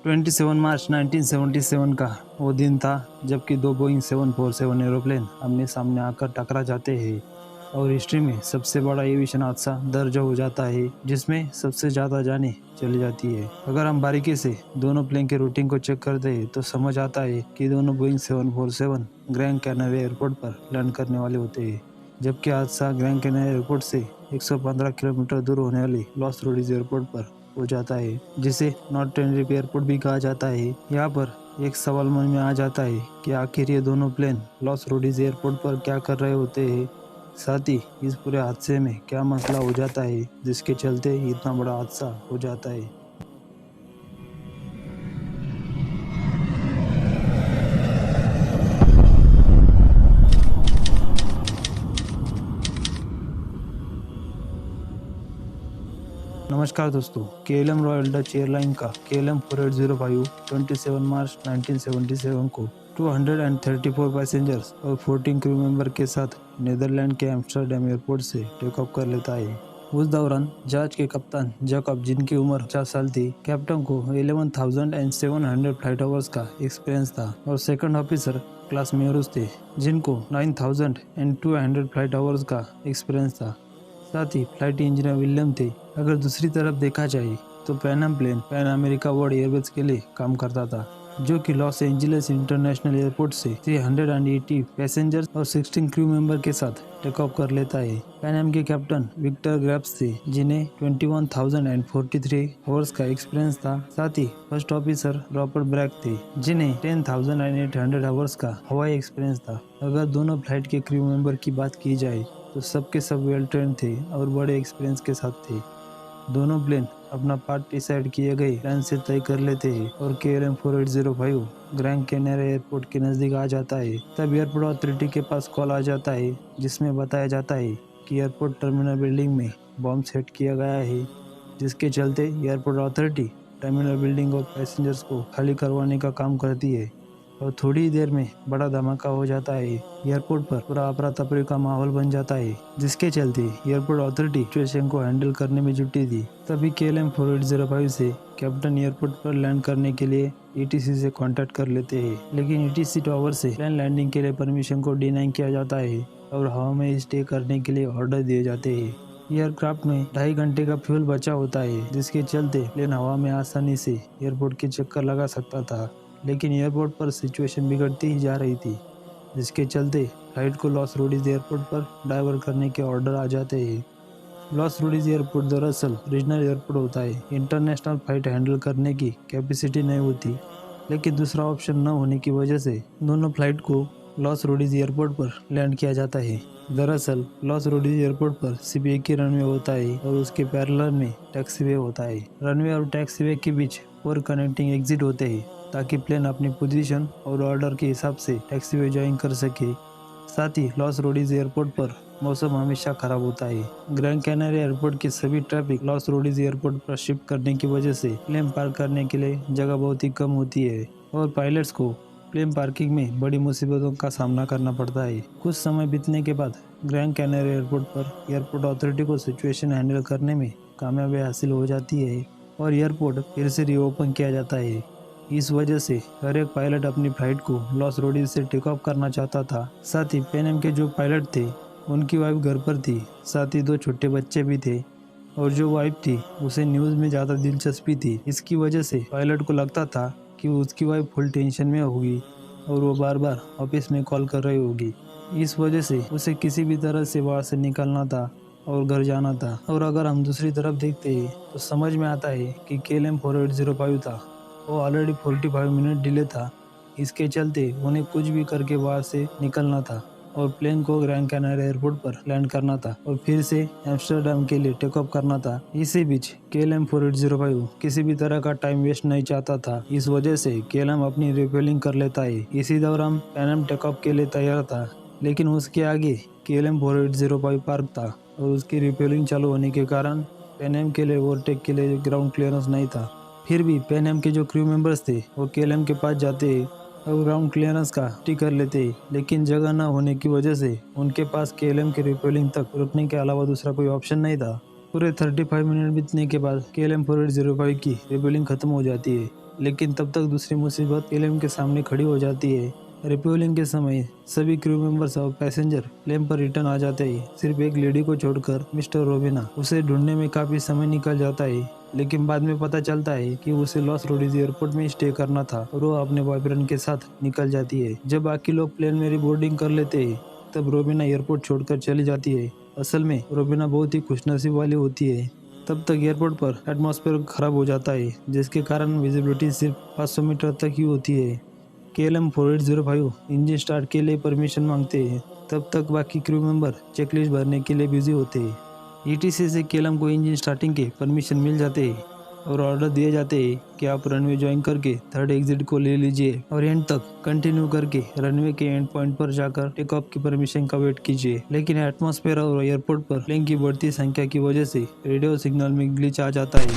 27 मार्च 1977 का वो दिन था जबकि दो बोइंग 747 एरोप्लेन आमने सामने आकर टकरा जाते हैं और हिस्ट्री में सबसे बड़ा एविएशन हादसा दर्ज हो जाता है जिसमें सबसे ज़्यादा जानें चली जाती है। अगर हम बारीकी से दोनों प्लेन के रूटिंग को चेक करते हैं तो समझ आता है कि दोनों बोइंग 747 ग्रैंड कैनरी एयरपोर्ट पर लैंड करने वाले होते हैं, जबकि हादसा ग्रैंड कैनरी एयरपोर्ट से 115 किलोमीटर दूर होने वाली लॉस रोडीज एयरपोर्ट पर हो जाता है, जिसे नॉर्थ टेनरिफ एयरपोर्ट भी कहा जाता है। यहाँ पर एक सवाल मन में आ जाता है कि आखिर ये दोनों प्लेन लॉस रोडीज एयरपोर्ट पर क्या कर रहे होते हैं, साथ ही इस पूरे हादसे में क्या मसला हो जाता है जिसके चलते इतना बड़ा हादसा हो जाता है। नमस्कार दोस्तों, KLM रॉयल डच एयरलाइन का KLM 4805 27 मार्च 1977 को 234 पैसेंजर्स और 14 क्रू मेंबर के साथ नीदरलैंड के एम्स्टर्डम एयरपोर्ट से टेक ऑफ कर लेता है। उस दौरान जहाज के कप्तान जैकब, जिनकी उम्र 50 साल थी, कैप्टन को 11,700 फ्लाइट आवर्स का एक्सपीरियंस था और सेकंड ऑफिसर क्लास मेयर्स थे, जिनको 9,200 फ्लाइट आवर्स का एक्सपीरियंस था। साथ ही फ्लाइट इंजीनियर विलियम थे। अगर दूसरी तरफ देखा जाए तो Pan Am plane Pan America World Airways के लिए काम करता था, जो कि लॉस एंजलिस इंटरनेशनल एयरपोर्ट से 380 पैसेंजर्स और 16 क्रू मेंबर के साथ टेक ऑफ कर लेता है। पैनम के कैप्टन विक्टर ग्रेप्स थे, जिन्हें 21,043 आवर्स का एक्सपीरियंस था। साथ ही फर्स्ट ऑफिसर रॉबर्ट ब्रैक थे, जिन्हें 10,800 आवर्स का हवाई एक्सपीरियंस था। अगर दोनों फ्लाइट के क्रू मेंबर की बात की जाए तो सबके सब वेल ट्रेन थे और बड़े एक्सपीरियंस के साथ थे। दोनों प्लेन अपना पार्ट डिसाइड किए गए प्लान से तय कर लेते हैं और KLM 4805 ग्रैंड कैनरी एयरपोर्ट के नज़दीक आ जाता है। तब एयरपोर्ट अथॉरिटी के पास कॉल आ जाता है, जिसमें बताया जाता है कि एयरपोर्ट टर्मिनल बिल्डिंग में बॉम्ब सेट किया गया है, जिसके चलते एयरपोर्ट अथॉरिटी टर्मिनल बिल्डिंग और पैसेंजर्स को खाली करवाने का काम करती है और थोड़ी देर में बड़ा धमाका हो जाता है। एयरपोर्ट पर पूरा अफरा तफरी का माहौल बन जाता है, जिसके चलते एयरपोर्ट अथॉरिटी सिचुएशन को हैंडल करने में जुटी थी। तभी KLM 4805 से कैप्टन एयरपोर्ट पर लैंड करने के लिए ETC से कांटेक्ट कर लेते हैं, लेकिन ETC टावर से प्लेन लैंडिंग के लिए परमिशन को डिनाई किया जाता है और हवा में स्टे करने के लिए ऑर्डर दिए जाते हैं। एयरक्राफ्ट में 2.5 घंटे का फ्यूल बचा होता है, जिसके चलते प्लेन हवा में आसानी से एयरपोर्ट के चक्कर लगा सकता था, लेकिन एयरपोर्ट पर सिचुएशन बिगड़ती ही जा रही थी, जिसके चलते फ्लाइट को लॉस रोडीज एयरपोर्ट पर डाइवर्ट करने के ऑर्डर आ जाते हैं। लॉस रोडीज एयरपोर्ट दरअसल रीजनल एयरपोर्ट होता है। इंटरनेशनल फ्लाइट हैंडल करने की कैपेसिटी नहीं होती, लेकिन दूसरा ऑप्शन न होने की वजह से दोनों फ्लाइट को लॉस रोडीज एयरपोर्ट पर लैंड किया जाता है। दरअसल लॉस रोडीज एयरपोर्ट पर सिर्फ एक ही रनवे होता है और उसके पैरेलल में टैक्सीवे होता है। रनवे और टैक्सीवे के बीच 4 कनेक्टिंग एग्जिट होते हैं, ताकि प्लेन अपनी पोजीशन और ऑर्डर के हिसाब से टैक्सीवे ज्वाइन कर सके। साथ ही लॉस रोडीज एयरपोर्ट पर मौसम हमेशा खराब होता है। ग्रैंड कैनरी एयरपोर्ट की सभी ट्रैफिक लॉस रोडीज एयरपोर्ट पर शिफ्ट करने की वजह से प्लेन पार्क करने के लिए जगह बहुत ही कम होती है और पायलट्स को प्लेन पार्किंग में बड़ी मुसीबतों का सामना करना पड़ता है। कुछ समय बीतने के बाद ग्रैंड कैनरी एयरपोर्ट पर एयरपोर्ट अथॉरिटी को सिचुएशन हैंडल करने में कामयाबी हासिल हो जाती है और एयरपोर्ट फिर से रीओपन किया जाता है। इस वजह से हर एक पायलट अपनी फ्लाइट को लॉस रोडीज से टेक ऑफ करना चाहता था। साथ ही पैनम के जो पायलट थे उनकी वाइफ घर पर थी, साथ ही 2 छोटे बच्चे भी थे और जो वाइफ थी उसे न्यूज़ में ज़्यादा दिलचस्पी थी। इसकी वजह से पायलट को लगता था कि उसकी वाइफ फुल टेंशन में होगी और वो बार बार ऑफिस में कॉल कर रही होगी। इस वजह से उसे किसी भी तरह से वहाँ से निकलना था और घर जाना था। और अगर हम दूसरी तरफ देखते हैं तो समझ में आता है कि KLM 4805 था, वो ऑलरेडी 45 मिनट डिले था। इसके चलते उन्हें कुछ भी करके वहाँ से निकलना था और प्लेन को ग्रैंड कैनरी एयरपोर्ट पर लैंड करना था और फिर से एम्स्टर्डम के लिए टेक ऑफ करना था। इसी बीच KLM 4805 किसी भी तरह का टाइम वेस्ट नहीं चाहता था। इस वजह से KLM अपनी रिपेलिंग कर लेता है। इसी दौरान पैनम टेक ऑफ के लिए तैयार था, लेकिन उसके आगे KLM 4805 पार्क था और उसकी रिपेलिंग चालू होने के कारण पैनम के लिए ओवरटेक के लिए ग्राउंड क्लियरेंस नहीं था। फिर भी पैनम के जो क्रू मेंबर्स थे वो KLM के पास जाते और ग्राउंड क्लियरेंस का टी कर लेते, लेकिन जगह न होने की वजह से उनके पास KLM के रिपेलिंग तक रुकने के अलावा दूसरा कोई ऑप्शन नहीं था। पूरे 35 मिनट बीतने के बाद KLM 4805 की रिपेलिंग खत्म हो जाती है लेकिन तब तक दूसरी मुसीबत केएलएम के सामने खड़ी हो जाती है। रिफ्यूलिंग के समय सभी क्रू मेंबर्स और पैसेंजर प्लेन पर रिटर्न आ जाते हैं, सिर्फ एक लेडी को छोड़कर मिस्टर रोबिना। उसे ढूंढने में काफी समय निकल जाता है, लेकिन बाद में पता चलता है कि उसे लॉस रोडीज एयरपोर्ट में स्टे करना था और वो अपने बॉयफ्रेंड के साथ निकल जाती है। जब बाकी लोग प्लेन में रिबोर्डिंग कर लेते हैं, तब रोबिना एयरपोर्ट छोड़कर चली जाती है। असल में रोबिना बहुत ही खुशनसीब वाली होती है। तब तक एयरपोर्ट पर एटमॉस्फेयर खराब हो जाता है, जिसके कारण विजिबिलिटी सिर्फ 500 मीटर तक ही होती है। KLM 4805 इंजन स्टार्ट के लिए परमिशन मांगते हैं। तब तक बाकी क्रू मेंबर चेकलिस्ट भरने के लिए बिजी होते हैं। ETC से KLM को इंजन स्टार्टिंग के परमिशन मिल जाते हैं और ऑर्डर दिए जाते हैं कि आप रनवे ज्वाइन करके थर्ड एग्जिट को ले लीजिए और एंड तक कंटिन्यू करके रनवे के एंड पॉइंट पर जाकर टेक ऑफ की परमिशन का वेट कीजिए। लेकिन एटमॉस्फेयर और एयरपोर्ट पर प्लेन की बढ़ती संख्या की वजह से रेडियो सिग्नल में ग्लिच आ जाता है।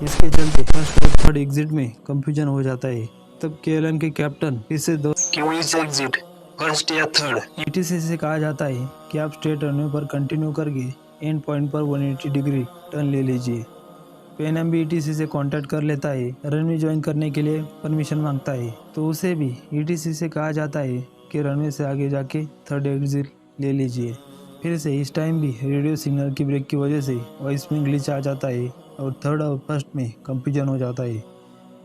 इसके चलते फर्स्ट और थर्ड एग्जिट में कंफ्यूजन हो जाता है। तब KLM के कैप्टन फिर से दो एग्जिट फर्स्ट या थर्ड ETC से कहा जाता है कि आप स्ट्रेट रनवे पर कंटिन्यू करके एंड पॉइंट पर 180 डिग्री टर्न ले लीजिए। PNM भी ETC से कांटेक्ट कर लेता है, रनवे ज्वाइन करने के लिए परमिशन मांगता है, तो उसे भी ETC से कहा जाता है कि रनवे से आगे जाके थर्ड एग्जिट ले लीजिए। फिर से इस टाइम भी रेडियो सिग्नल की ब्रेक की वजह से वॉइस में ग्लिच आ जाता है और थर्ड और फर्स्ट में कंफ्यूजन हो जाता है।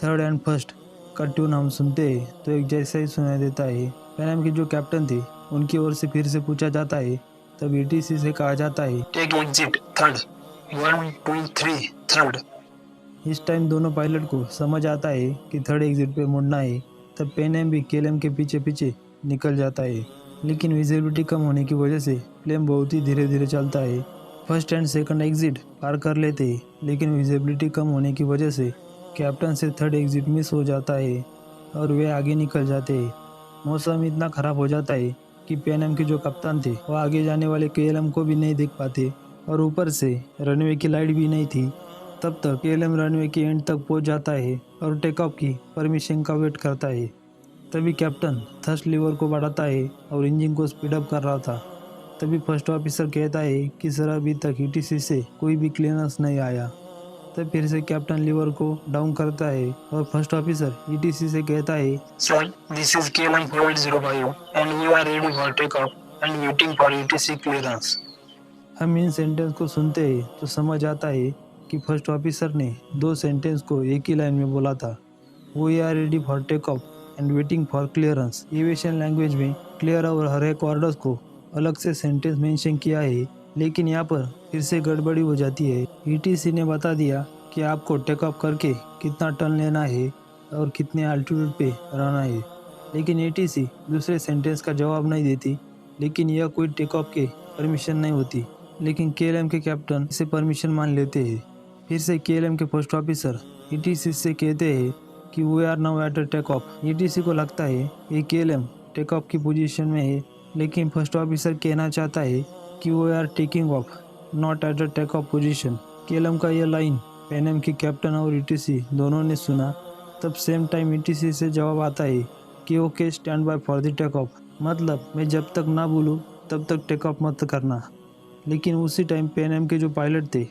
थर्ड एंड फर्स्ट का ट्यून हम सुनते हैं तो एक जैसा ही सुनाई देता है। PNM के जो कैप्टन थे उनकी ओर से फिर से पूछा जाता है, तब ETC से कहा जाता है टेक एग्जिट थर्ड 1 2 3 थर्ड। इस टाइम दोनों पायलट को समझ आता है कि थर्ड एग्जिट पे मुड़ना है। तब PNM भी KLM के पीछे पीछे निकल जाता है, लेकिन विजिबिलिटी कम होने की वजह से प्लेन बहुत ही धीरे धीरे चलता है। फर्स्ट एंड सेकंड एग्जिट पार कर लेते हैं, लेकिन विजिबिलिटी कम होने की वजह से कैप्टन से थर्ड एग्जिट मिस हो जाता है और वे आगे निकल जाते हैं। मौसम इतना ख़राब हो जाता है कि PNM के जो कप्तान थे वो आगे जाने वाले KLM को भी नहीं देख पाते और ऊपर से रनवे की लाइट भी नहीं थी। तब तक KLM रनवे के एंड तक पहुंच जाता है और टेक ऑफ की परमिशन का वेट करता है। तभी कैप्टन थर्स्ट लीवर को बढ़ाता है और इंजन को स्पीड अप कर रहा था। तभी फर्स्ट ऑफिसर कहता है कि सर अभी तक ETC से कोई भी क्लियरेंस नहीं आया। तब फिर से कैप्टन लीवर को डाउन करता है और फर्स्ट ऑफिसर ETC से कहता है sir this is KLM 4805 and we are ready for take off and waiting for ETC clearance. हम इन सेंटेंस को सुनते हैं तो समझ आता है कि फर्स्ट ऑफिसर ने दो सेंटेंस को एक ही लाइन में बोला था, we are ready for take off and waiting for clearance. Aviation language में क्लियर और हर एक ऑर्डर्स को अलग से सेंटेंस मेंशन किया है, लेकिन यहाँ पर फिर से गड़बड़ी हो जाती है। ETC ने बता दिया कि आपको टेक ऑफ करके कितना टर्न लेना है और कितने अल्टीट्यूड पे रहना है, लेकिन ETC दूसरे सेंटेंस का जवाब नहीं देती, लेकिन यह कोई टेक ऑफ के परमिशन नहीं होती। लेकिन KLM के कैप्टन इसे परमिशन मान लेते हैं। फिर से KLM के फर्स्ट ऑफिसर ETC से कहते हैं कि we are now at take off. ETC को लगता है कि KLM टेक ऑफ की पोजीशन में है, लेकिन फर्स्ट ऑफिसर कहना चाहता है कि we are taking off not at take off position. KLM का यह लाइन PNM के कैप्टन और ETC दोनों ने सुना। तब सेम टाइम ETC से जवाब आता है कि okay stand by for the take off, मतलब मैं जब तक ना बोलूँ तब तक टेक ऑफ मत करना। लेकिन उसी टाइम PNM के जो पायलट थे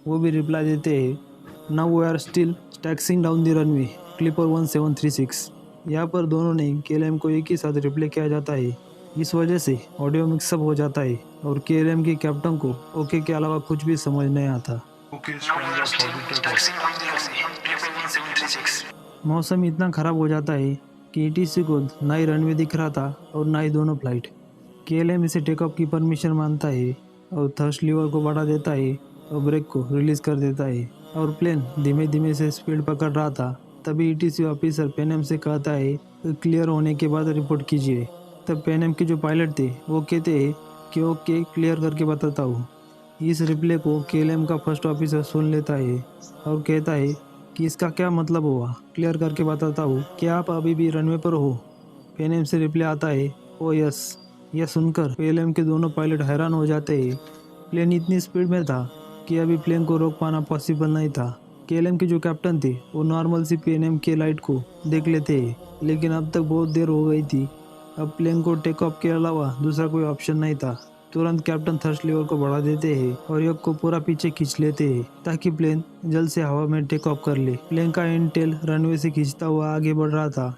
वो भी रिप्लाई देते हैं now we are still taxiing down the runway clipper 1736। यहाँ पर दोनों ने KLM को एक ही साथ रिप्लाई किया जाता है। इस वजह से ऑडियो मिक्सअप हो जाता है और KLM के कैप्टन को ओके के अलावा कुछ भी समझ नहीं आता। मौसम इतना ख़राब हो जाता है कि ETC को ना ही रनवे दिख रहा था और ना ही दोनों फ्लाइट। KLM इसे टेक ऑफ की परमिशन मानता है और थर्स्ट लीवर को बढ़ा देता है और ब्रेक को रिलीज कर देता है और प्लेन धीमे धीमे से स्पीड पकड़ रहा था। तभी ETC ऑफिसर PNM से कहता है क्लियर होने के बाद रिपोर्ट कीजिए। तब PNM के जो पायलट थे वो कहते हैं कि ओके क्लियर करके बताता हूँ। इस रिप्ले को KLM का फर्स्ट ऑफिसर सुन लेता है और कहता है कि इसका क्या मतलब हुआ, क्लियर करके बताता हूँ, क्या आप अभी भी रनवे पर हो। PNM से रिप्ले आता है ओ यस। यह सुनकर KLM के दोनों पायलट हैरान हो जाते हैं। प्लेन इतनी स्पीड में था कि अभी प्लेन को रोक पाना पॉसिबल नहीं था। KLM के जो कैप्टन थे वो नॉर्मल सी PNM के लाइट को देख लेते हैं, लेकिन अब तक बहुत देर हो गई थी। अब प्लेन को टेक ऑफ के अलावा दूसरा कोई ऑप्शन नहीं था। तुरंत कैप्टन थ्रस्ट लेवल को बढ़ा देते हैं और यक को पूरा पीछे खींच लेते हैं ताकि प्लेन जल्द से हवा में टेक ऑफ कर ले। प्लेन का एंड टेल रनवे से खींचता हुआ आगे बढ़ रहा था।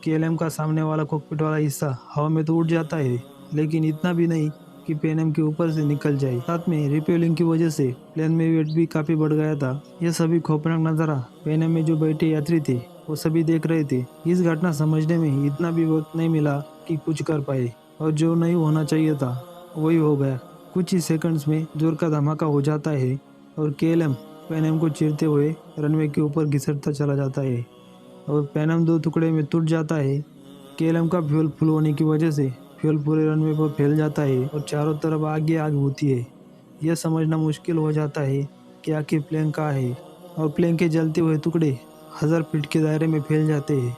केएलएम का सामने वाला कॉकपिट वाला हिस्सा हवा में तो उड़ जाता है, लेकिन इतना भी नहीं कि पेनम के ऊपर से निकल जाए। साथ में रिपेलिंग की वजह से प्लेन में वेट भी काफी बढ़ गया था। यह सभी खौफनाक नजारा पेनम में जो बैठे यात्री थे वो सभी देख रहे थे। इस घटना समझने में इतना भी वक्त नहीं मिला कि कुछ कर पाए, और जो नहीं होना चाहिए था वही हो गया। कुछ ही सेकंड्स में जोर का धमाका हो जाता है और केएलएम पेनम को चीरते हुए रनवे के ऊपर घिसटता चला जाता है और पेनम 2 टुकड़े में टूट जाता है। केएलएम का फ्यूल फुल होने की वजह से फ्यूल पूरे रनवे पर फैल जाता है और चारों तरफ आग आग होती है। यह समझना मुश्किल हो जाता है कि आखिर प्लेन कहाँ है, और प्लेन के जलते हुए टुकड़े 1000 फीट के दायरे में फैल जाते हैं।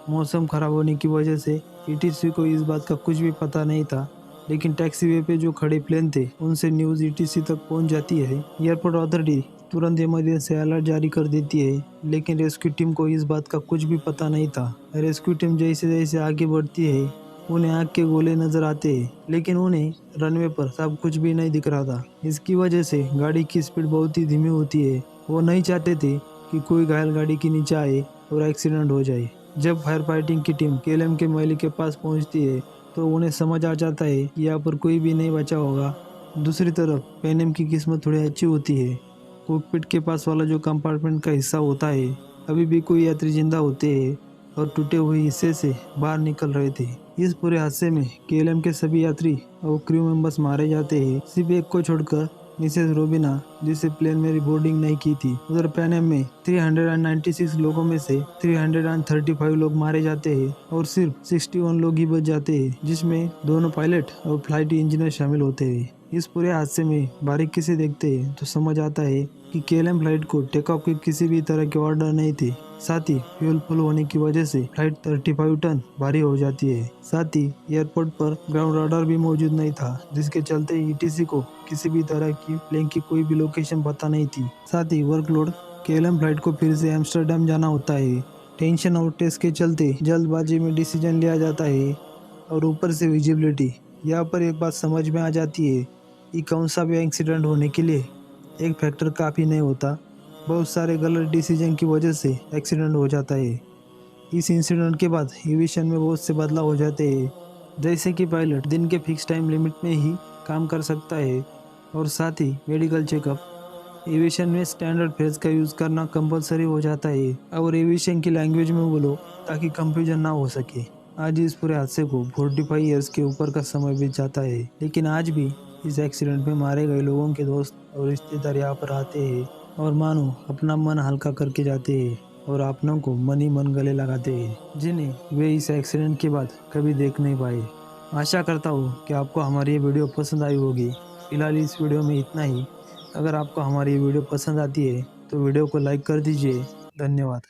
मौसम खराब होने की वजह से ईटीसी को इस बात का कुछ भी पता नहीं था, लेकिन टैक्सीवे पे जो खड़े प्लेन थे उनसे न्यूज़ ईटीसी तक पहुंच जाती है। एयरपोर्ट अथॉरिटी तुरंत इमरजेंसी अलर्ट जारी कर देती है, लेकिन रेस्क्यू टीम को इस बात का कुछ भी पता नहीं था। रेस्क्यू टीम जैसे जैसे आगे बढ़ती है उन्हें आग के गोले नजर आते हैं, लेकिन उन्हें रनवे पर सब कुछ भी नहीं दिख रहा था। इसकी वजह से गाड़ी की स्पीड बहुत ही धीमी होती है। वो नहीं चाहते थे कि कोई घायल गाड़ी के नीचे आए और एक्सीडेंट हो जाए। जब फायर फाइटिंग की टीम केएलएम के महल के पास पहुंचती है तो उन्हें समझ आ जाता है कि यहाँ पर कोई भी नहीं बचा होगा। दूसरी तरफ पेनम की किस्मत थोड़ी अच्छी होती है। कॉकपिट के पास वाला जो कंपार्टमेंट का हिस्सा होता है, अभी भी कोई यात्री जिंदा होते हैं और टूटे हुए हिस्से से बाहर निकल रहे थे। इस पूरे हादसे में केएलएम के सभी यात्री और क्रू मेंबर्स मारे जाते हैं, सिर्फ एक को छोड़कर, मिसेस रोबिना, जिसे प्लेन में रिपोर्टिंग नहीं की थी। उधर पेनम में 396 लोगों में से 335 लोग मारे जाते हैं और सिर्फ 61 लोग ही बच जाते हैं, जिसमें दोनों पायलट और फ्लाइट इंजीनियर शामिल होते हैं। इस पूरे हादसे में बारीकी से देखते हैं तो समझ आता है कि केएलएम फ्लाइट को टेक ऑफ की किसी भी तरह के ऑर्डर नहीं थे। साथ ही फ्यूल फुल होने की वजह से फ्लाइट 35 टन भारी हो जाती है। साथ ही एयरपोर्ट पर ग्राउंड राडार भी मौजूद नहीं था, जिसके चलते ईटीसी को किसी भी तरह की प्लेन की कोई भी लोकेशन पता नहीं थी। साथ ही वर्कलोड केएलएम फ्लाइट को फिर से एम्स्टर्डम जाना होता है। टेंशन और टेस्ट के चलते जल्दबाजी में डिसीजन लिया जाता है, और ऊपर से विजिबिलिटी। यहाँ पर एक बात समझ में आ जाती है कि कौन सा भी एक्सीडेंट होने के लिए एक फैक्टर काफ़ी नहीं होता। बहुत सारे गलत डिसीजन की वजह से एक्सीडेंट हो जाता है। इस इंसिडेंट के बाद एविएशन में बहुत से बदलाव हो जाते हैं, जैसे कि पायलट दिन के फिक्स टाइम लिमिट में ही काम कर सकता है, और साथ ही मेडिकल चेकअप। एविएशन में स्टैंडर्ड फ्रेज का यूज़ करना कंपलसरी हो जाता है, और एविएशन की लैंग्वेज में बोलो ताकि कंफ्यूजन ना हो सके। आज इस पूरे हादसे को 45 ईयर्स के ऊपर का समय बीत जाता है, लेकिन आज भी इस एक्सीडेंट में मारे गए लोगों के दोस्त और रिश्तेदार यहाँ पर आते हैं और मानो अपना मन हल्का करके जाते हैं, और अपनों को मन ही मन गले लगाते हैं, जिन्हें वे इस एक्सीडेंट के बाद कभी देख नहीं पाए। आशा करता हूँ कि आपको हमारी ये वीडियो पसंद आई होगी। फिलहाल इस वीडियो में इतना ही। अगर आपको हमारी ये वीडियो पसंद आती है तो वीडियो को लाइक कर दीजिए। धन्यवाद।